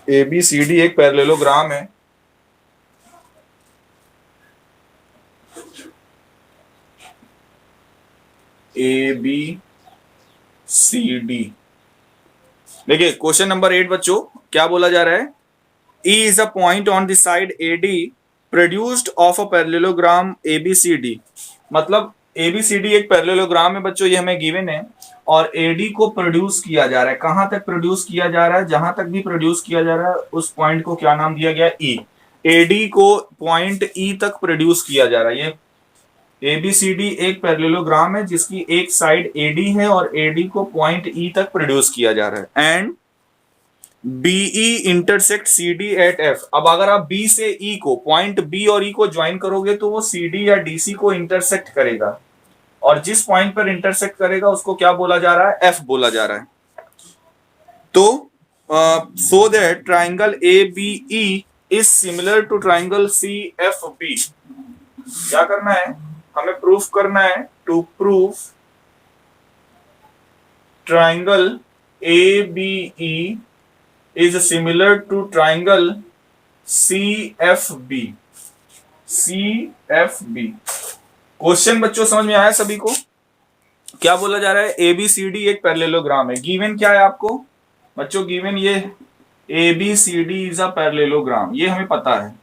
ए B C D एक parallelogram है। A B C D. देखिए क्वेश्चन नंबर 8 बच्चों, क्या बोला जा रहा है? E is a point on the side AD produced of a parallelogram ABCD। मतलब ABCD एक पैरेललोग्राम है बच्चों, ये हमें गिवन है, और AD को प्रोड्यूस किया जा रहा है। कहां तक प्रोड्यूस किया जा रहा है? जहां तक भी प्रोड्यूस किया जा रहा है उस पॉइंट को क्या नाम दिया गया? E। AD को पॉइंट E तक प्रोड्यूस किया जा रहा है। ये ABCD एक पैरेललोग्राम है जिसकी एक साइड AD है और AD को पॉइंट E तक प्रोड्यूस किया जा रहा है। And BE intersect CD at F। अब अगर आप B से E को, पॉइंट B और E को ज्वाइन करोगे तो वो CD या DC को इंटरसेक्ट करेगा, और जिस पॉइंट पर इंटरसेक्ट करेगा उसको क्या बोला जा रहा है? F बोला जा रहा है। तो so that triangle ABE is similar to triangle CFB। क्या करना है? हमें प्रूफ करना है। To proof triangle ABE is similar to triangle CFB। CFB question बच्चों समझ में आया सभी को? क्या बोला जा रहा है? ABCD एक पैरेललोग्राम है। गिवन क्या है आपको बच्चों? गिवन ये ABCD इज अ पैरेललोग्राम, ये हमें पता है।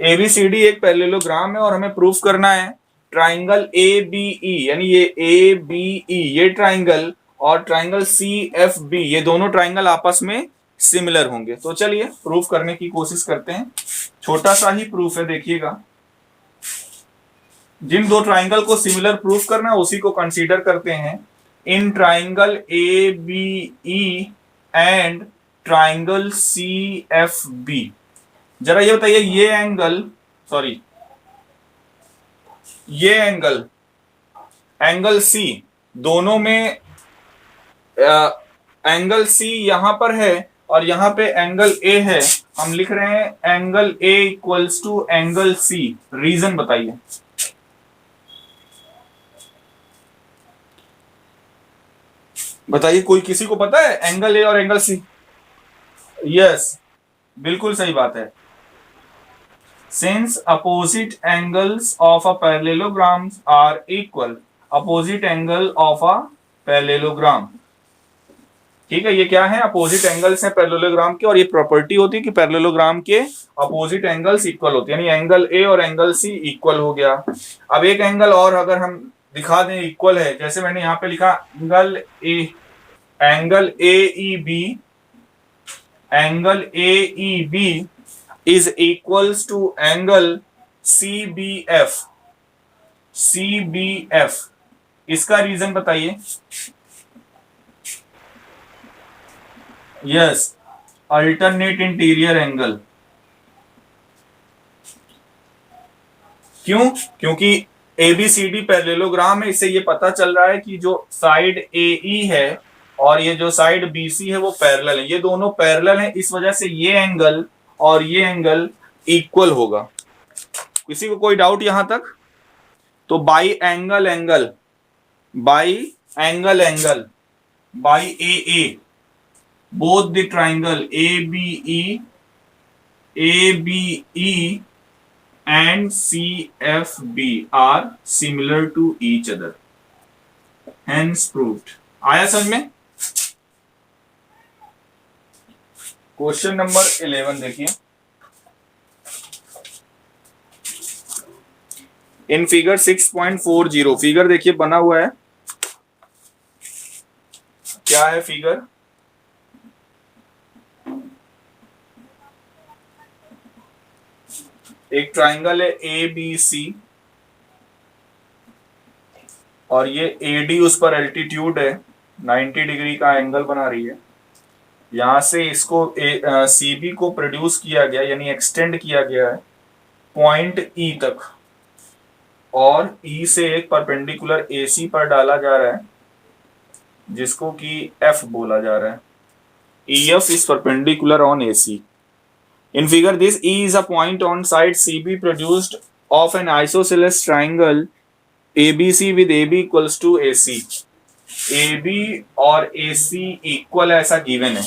ABCD एक पैरेललोग्राम है और हमें प्रूफ करना है ट्राइंगल ABE, यानी ये ABE ये ट्राइंगल और ट्राइंगल CFB ये दोनों ट्राइंगल आपस में सिमिलर होंगे। तो चलिए प्रूफ करने की कोशिश करते हैं। छोटा सा ही प्रूफ है, देखिएगा। जिन दो ट्राइंगल को सिमिलर प्रूफ करना है उसी को कंसीडर करते हैं। In triangle ABE and triangle CFB। जरा ये बताइए, ये एंगल, सॉरी ये एंगल C, दोनों में एंगल C यहां पर है और यहां पे एंगल A है। हम लिख रहे हैं angle A equals to angle C। Reason बताइए। बताइए, कोई किसी को पता है एंगल A और एंगल C? यस, बिल्कुल सही बात है। Since opposite angles of a parallelogram are equal. Opposite angle of a parallelogram, ठीक है, ये क्या है? अपोजिट एंगल्स हैं पैरेललोग्राम के, और ये प्रॉपर्टी होती है कि पैरेललोग्राम के अपोजिट एंगल्स इक्वल होते हैं, यानी एंगल A और एंगल C इक्वल हो गया। अब एक एंगल और अगर हम दिखा दें इक्वल है, जैसे मैंने यहां पे लिखा angle AEB is equals to angle CBF। इसका रीजन बताइए। Yes, alternate interior angle. क्यों? क्योंकि ABCD पैरेललोग्राम है, इससे ये पता चल रहा है कि जो साइड AE है और ये जो साइड BC है वो पैरेलल है। ये दोनों पैरेलल हैं, इस वजह से ये एंगल और ये एंगल इक्वल होगा। किसी को कोई डाउट यहां तक? तो by angle by AA, both the triangle ABE and CFB are similar to each other, hence proved। आया समझ में? क्वेश्चन नंबर 11 देखिए। इन फिगर 6.40, फिगर देखिए बना हुआ है। क्या है फिगर? एक ट्राइंगल है ABC और ये AD उस पर एल्टीट्यूड है, 90 डिग्री का एंगल बना रही है। यहां से इसको CB को प्रोड्यूस किया गया, यानी एक्सटेंड किया गया है पॉइंट E तक, और E से एक परपेंडिकुलर AC पर डाला जा रहा है जिसको कि F बोला जा रहा है। EF is perpendicular on AC। In figure, this E is a point on side CB produced of an isosceles triangle ABC with AB equals to AC। AB और AC इक्वल ऐसा गिवन है।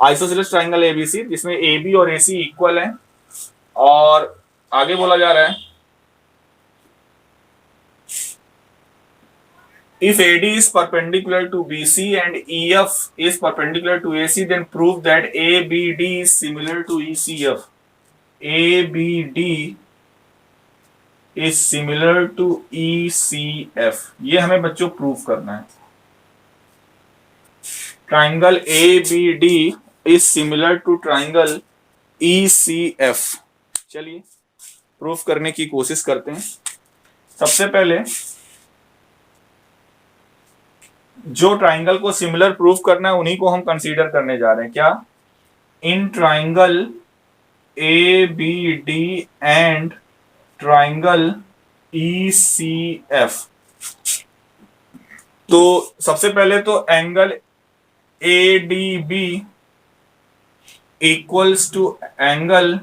Isosceles triangle ABC जिसमें A B और ए सी equal है। और आगे बोला जा रहा है if AD is perpendicular to BC and EF is perpendicular to AC, then prove that ABD is similar to ECF. ABD is similar to ECF. ये हमें बच्चों प्रूफ करना है। Triangle ABD is similar to triangle ECF। चलिए proof करने की कोशिश करते हैं। सबसे पहले जो ट्राइंगल को सिमिलर प्रूफ करना है उन्हीं को हम कंसीडर करने जा रहे हैं। क्या? In triangle A B D and triangle E C F. तो सबसे पहले तो angle A D B equals to angle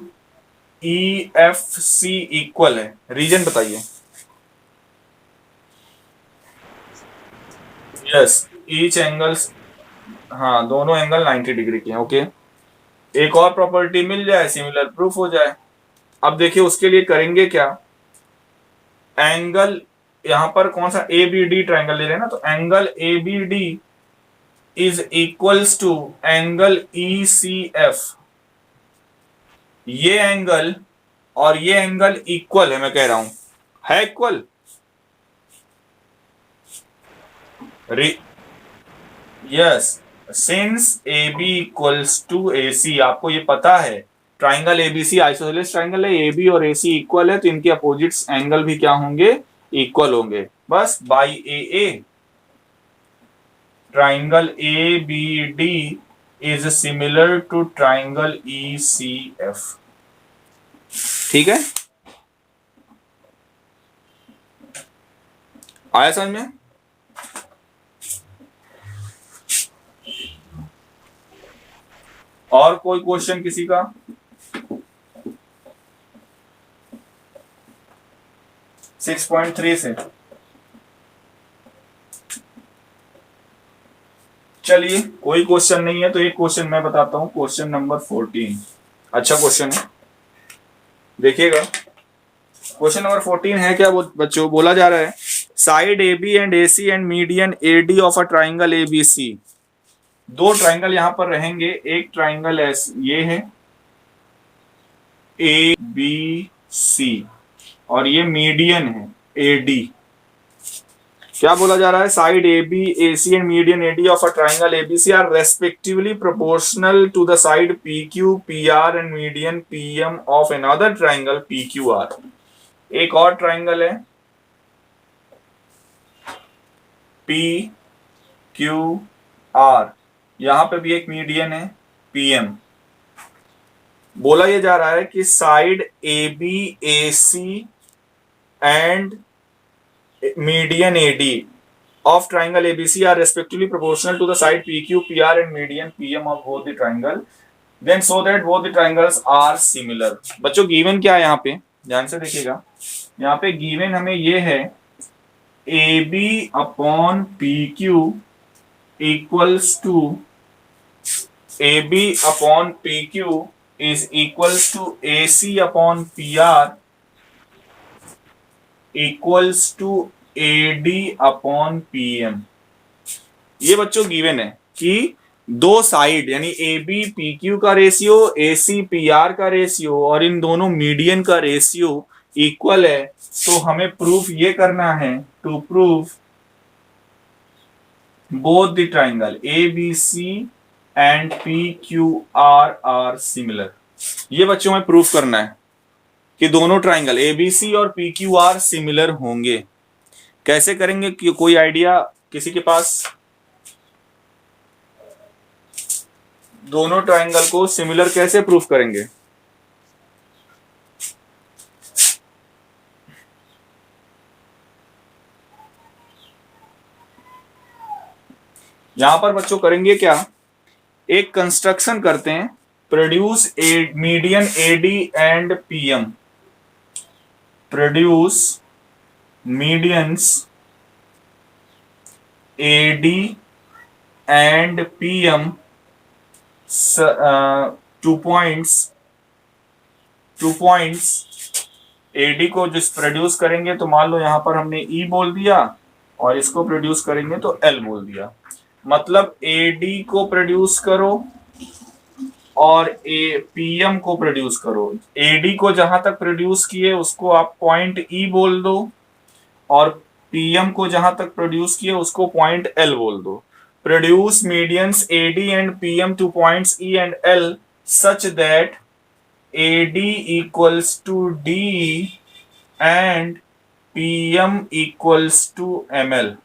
E F C equal है। रीजन बताइए। यस, ईच एंगल्स, हाँ दोनों एंगल 90 डिग्री के हैं। ओके, एक और प्रॉपर्टी मिल जाए, सिमिलर प्रूफ हो जाए। अब देखिए उसके लिए करेंगे क्या, एंगल यहां पर कौन सा ए बी डी ट्राइंगल ले रहे हैं ना, तो angle A B D is equals to angle E C F. ये एंगल और ये एंगल इक्वल है, मैं कह रहा हूं है equal. Yes, since A B equals to A C, आपको ये पता है ट्राइंगल एबीसी आइसोसेलेस ट्राइंगल है, ए बी और ए सी इक्वल है, तो इनके अपोजिट्स एंगल भी क्या होंगे, इक्वल होंगे। बस by A triangle A B D is similar to triangle E C F. ठीक है, आया समझ में? और कोई क्वेश्चन किसी का? सिक्स पॉइंट थ्री से चलिए, कोई क्वेश्चन नहीं है तो एक क्वेश्चन मैं बताता हूं, क्वेश्चन नंबर 14। अच्छा क्वेश्चन है, देखिएगा। क्वेश्चन नंबर 14 है क्या बच्चों, बोला जा रहा है side A B and A C and median A D of a triangle A B C. दो ट्राइंगल यहां पर रहेंगे, एक ट्राइंगल एस ये है ए बी सी और ये मीडियन है ए डी। क्या बोला जा रहा है, side A B A C and median A D of a triangle A B C are respectively proportional to the side P Q P R and median P M of another triangle P Q R. एक और triangle है P Q are, यहां पे भी एक median है P M. बोला यह जा रहा है कि side A B A C and median AD of triangle ABC are respectively proportional to the side PQ, PR and median PM of both the triangle, then so that both the triangles are similar। बच्चों given क्या है यहाँ पे, ध्यान से देखिएगा। यहाँ पे गिवन हमें ये है AB upon PQ equals to AB upon PQ is equals to AC upon PR equals to AD upon PM। ये बच्चों गिवन है कि दो साइड यानी AB PQ का रेशियो, AC PR का रेशियो और इन दोनों मीडियन का रेशियो इक्वल है। तो हमें प्रूफ ये करना है, to proof both the triangle ABC and PQR are similar. ये बच्चों में प्रूफ करना है कि दोनों ट्राइंगल ABC और PQR सिमिलर होंगे। कैसे करेंगे, कोई आइडिया किसी के पास? दोनों ट्राइंगल को सिमिलर कैसे प्रूफ करेंगे? यहां पर बच्चों करेंगे क्या, एक कंस्ट्रक्शन करते हैं, produce a median AD and PM, produce medians AD and PM to points A D को जिस प्रोड्यूस करेंगे, तो मान लो यहां पर हमने ई बोल दिया और इसको प्रोड्यूस करेंगे तो एल बोल दिया। मतलब एडी को प्रोड्यूस करो और ए पीएम को प्रोड्यूस करो। एडी को जहां तक प्रोड्यूस किए उसको आप पॉइंट ई बोल दो और पीएम को जहां तक प्रोड्यूस किए उसको पॉइंट एल बोल दो। Produce medians A D and P M to points E and L such that A D equals to D and P M equals to M L.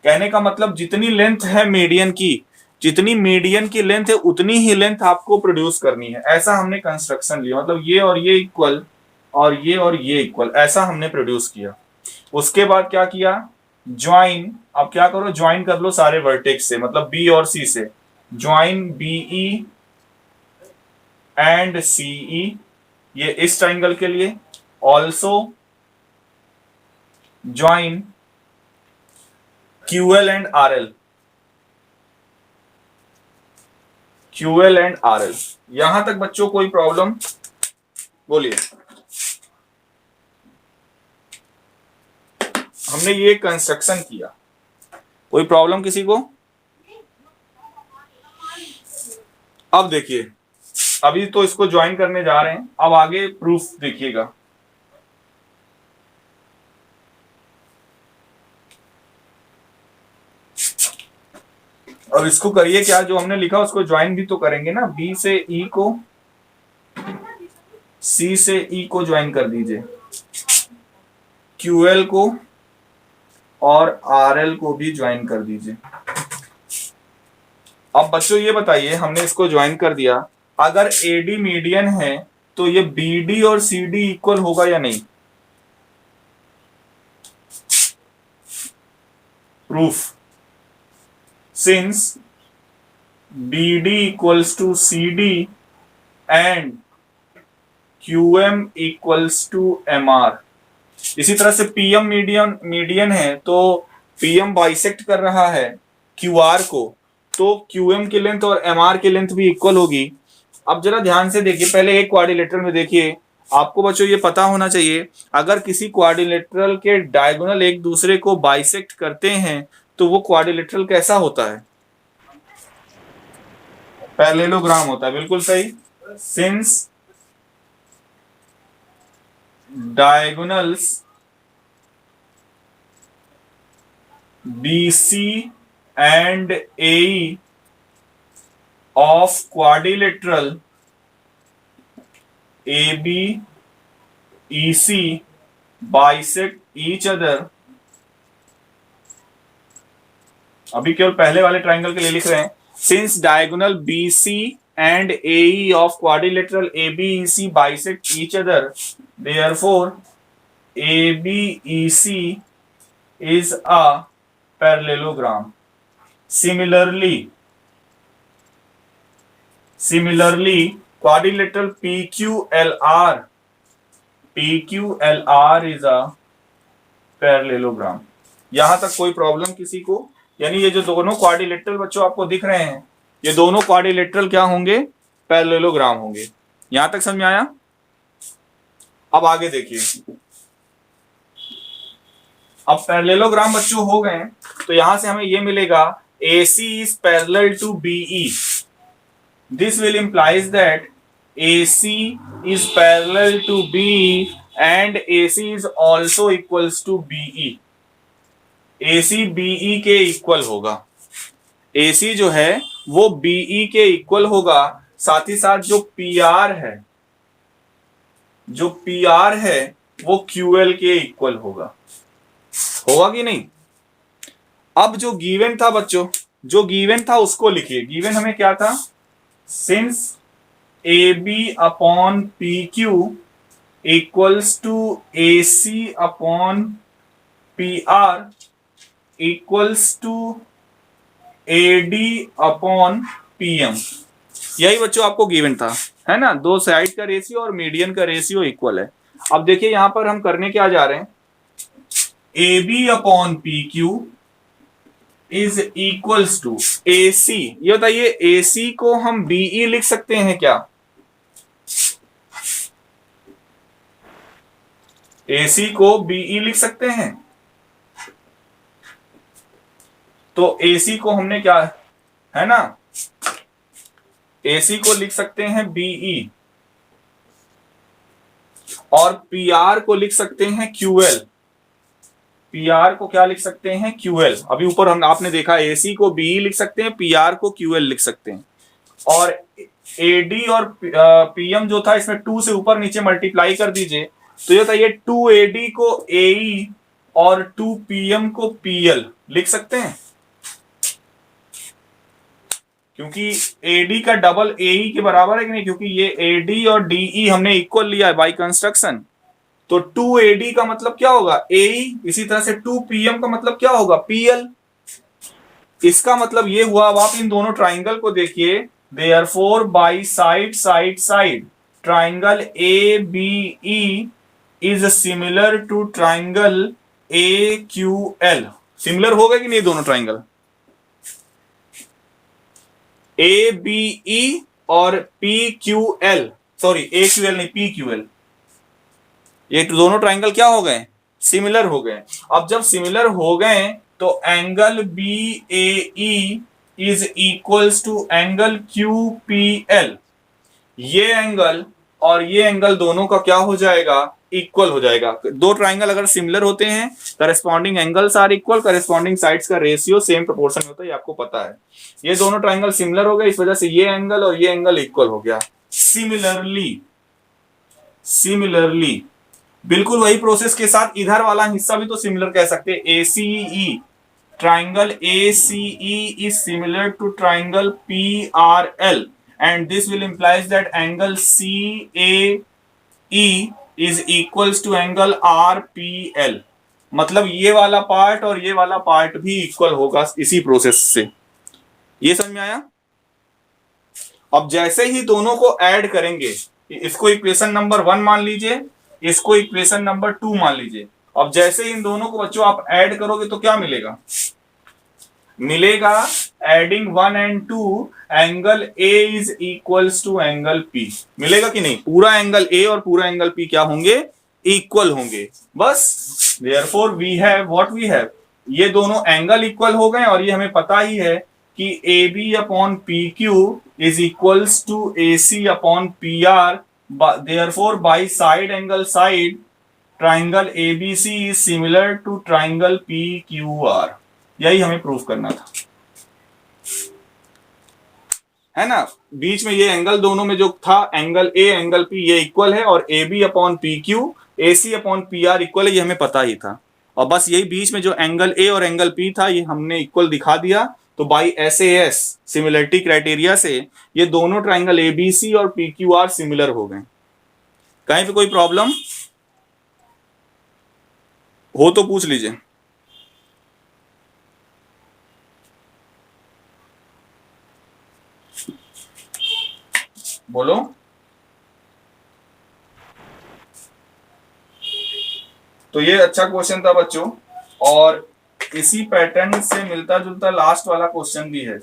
कहने का मतलब जितनी लेंथ है मीडियन की, जितनी मीडियन की लेंथ है उतनी ही लेंथ आपको प्रोड्यूस करनी है। ऐसा हमने कंस्ट्रक्शन लिया, मतलब ये और ये इक्वल और ये इक्वल, ऐसा हमने प्रोड्यूस किया। उसके बाद क्या किया, ज्वाइन। अब क्या करो, ज्वाइन कर लो सारे वर्टेक्स से, मतलब बी और सी से। ज्वाइन बीई एंड सीई, ये इस ट्राइंगल के लिए। Also join QL and RL, QL and RL। यहां तक बच्चों कोई प्रॉब्लम? बोलिए। हमने ये कंस्ट्रक्शन किया, कोई प्रॉब्लम किसी को? अब देखिए, अभी तो इसको ज्वाइन करने जा रहे हैं, अब आगे प्रूफ देखिएगा। अब इसको करिए क्या, जो हमने लिखा उसको ज्वाइन भी तो करेंगे ना। बी से ई को, सी से ई को ज्वाइन कर दीजिए, QL को और RL को भी ज्वाइन कर दीजिए। अब बच्चों ये बताइए, हमने इसको ज्वाइन कर दिया, अगर AD मीडियन है तो ये BD और CD इक्वल होगा या नहीं? Proof. Since BD equals to CD and QM equals to MR, इसी तरह से PM मीडियन है तो PM बाइसेक्ट कर रहा है QR को, तो QM की लेंथ और MR की लेंथ भी इक्वल होगी। अब जरा ध्यान से देखिए, पहले एक क्वाड्रिलेटरल में देखिए, आपको बच्चों ये पता होना चाहिए, अगर किसी क्वाड्रिलेटरल के डायगोनल एक दूसरे को बाइसेक्ट करते हैं तो वो क्वाड्रिलेटरल कैसा होता है? पैरेललोग्राम होता है, बिल्कुल सही। Since diagonals BC and AE of quadrilateral AB EC bisect each other, अभी केवल पहले वाले ट्राइंगल के लिए लिख रहे हैं। Since diagonal BC and AE of quadrilateral ABEC bisect each other, therefore ABEC is a parallelogram. Similarly, quadrilateral PQLR is a parallelogram. यहां तक कोई प्रॉब्लम किसी को? यानी ये जो दोनों क्वाड्रिलेटरल बच्चों आपको दिख रहे हैं, ये दोनों क्वाड्रिलेटरल क्या होंगे? पैरेललोग्राम होंगे। यहां तक समझ में आया? अब आगे देखिए, अब पैरेललोग्राम बच्चों हो गए, तो यहां से हमें ये मिलेगा AC is parallel to BE. This will implies that AC is parallel to BE and AC is also equals to BE. AC BE के इक्वल होगा, AC जो है वो BE के इक्वल होगा। साथ ही साथ जो PR है वो QL के इक्वल होगा कि नहीं? अब जो गिवन था बच्चों, जो गिवन था उसको लिखिए। गिवन हमें क्या था? Since AB upon PQ equals to AC upon PR equals to AD upon PM। यही बच्चों आपको गिवन था, है ना? दो साइड का रेशियो और मीडियन का रेशियो इक्वल है। अब देखिए यहां पर हम करने क्या जा रहे हैं, AB upon PQ is equals to AC। ये बताइए AC को हम BE लिख सकते हैं क्या? AC को BE लिख सकते हैं? तो AC को हमने क्या है ना, AC को लिख सकते हैं BE और PR को लिख सकते हैं QL। PR को क्या लिख सकते हैं? QL। अभी ऊपर हम आपने देखा AC को BE लिख सकते हैं, PR को QL लिख सकते हैं। और AD और PM जो था इसमें 2 से ऊपर नीचे मल्टीप्लाई कर दीजिए, तो ये बताइए 2AD को AE और 2PM को PL लिख सकते हैं? क्योंकि AD का डबल AE के बराबर है कि नहीं, क्योंकि ये AD और DE हमने इक्वल लिया है बाय कंस्ट्रक्शन। तो 2AD का मतलब क्या होगा? AE। इसी तरह से 2PM का मतलब क्या होगा? PL। इसका मतलब ये हुआ, अब आप इन दोनों ट्राइंगल को देखिए, therefore by side side side triangle ABE is similar to triangle AQL। Similar हो गए कि नहीं दोनों ट्राइंगल? ABE और PQL, सॉरी AQL नहीं, PQL, ये दोनों ट्राइंगल क्या हो गए? सिमिलर हो गए। अब जब सिमिलर हो गए तो angle BAE is equals to angle QPL। ये एंगल और ये एंगल दोनों का क्या हो जाएगा? इक्वल हो जाएगा। दो ट्राइंगल अगर सिमिलर होते हैं, corresponding angles are equal, corresponding sides का रेशियो सेम प्रोपोर्शन होता है, ये आपको पता है। ये दोनों ट्राइंगल सिमिलर हो गए, इस वजह से ये एंगल और ये एंगल इक्वल हो गया। सिमिलरली बिल्कुल वही प्रोसेस के साथ इधर वाला हिस्सा भी तो सिमिलर कह सकते हैं। ACE, triangle ACE is similar to triangle PRL and this will implies that angle CAE is equals to angle RPL। मतलब ये वाला पार्ट और ये वाला पार्ट भी इक्वल होगा इसी प्रोसेस से। ये समझ में आया? अब जैसे ही दोनों को ऐड करेंगे, इसको इक्वेशन नंबर 1 मान लीजिए, इसको इक्वेशन नंबर 2 मान लीजिए। अब जैसे इन दोनों को बच्चों आप ऐड करोगे तो क्या मिलेगा? मिलेगा adding 1 and 2 angle A is equals to angle P। मिलेगा कि नहीं? पूरा एंगल A और पूरा एंगल P क्या होंगे? इक्वल होंगे। बस therefore we have what we have, ये दोनों एंगल इक्वल हो गए और ये हमें पता ही है कि AB upon PQ is equals to AC upon PR। Therefore by side angle side triangle ABC is similar to triangle PQR। यही हमें प्रूफ करना था, है ना। बीच में ये एंगल दोनों में जो था एंगल A एंगल P ये इक्वल है, और AB upon PQ AC upon PR equal है, ये हमें पता ही था। और बस यही बीच में जो एंगल A और एंगल P था ये हमने इक्वल दिखा दिया। तो बाई SAS सिमिलरिटी क्राइटेरिया से ये दोनों ट्राइंगल ABC और PQR सिमिलर हो गए। कहीं पे कोई प्रॉब्लम हो तो पूछ लीजिए। बोलो। तो ये अच्छा क्वेश्चन था बच्चों, और इसी पैटर्न से मिलता जुलता लास्ट वाला क्वेश्चन भी है।